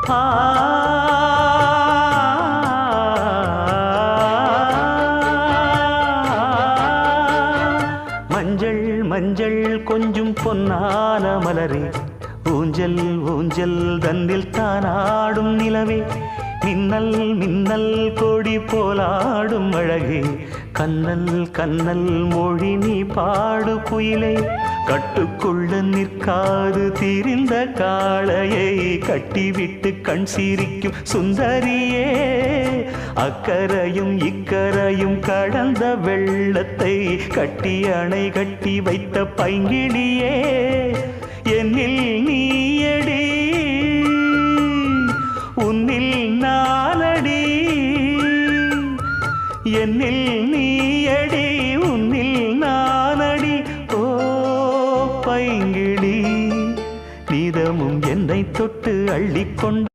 ஆ மஞ்சள் மஞ்சள் கொஞ்சம் பொன்னான மலரே, ஊஞ்சல் ஊஞ்சல் தன்னில் தானாடும் நிலவே, மின்னல் மின்னல் கொடி போலாடும் அழகே, கண்ணல் கண்ணல் மொழி நீ பாடு குயிலே, கட்டுக்குள்ள நிற்காது திரிந்த காளையை கட்டிவிட்டு கண் சிரிக்கும் சுந்தரியே, அக்கரையும் இக்கரையும் கடந்த வெள்ளத்தை கட்டி அணை கட்டி வைத்த பைங்கிளியே, என்னில் நீயடி உன்னில் நானடி, என்னில் நீயடி உன்னில் நானடி. ஓ பைங்கிளி, நீதமும் என்னை தொட்டு அள்ளிக்கொண்டு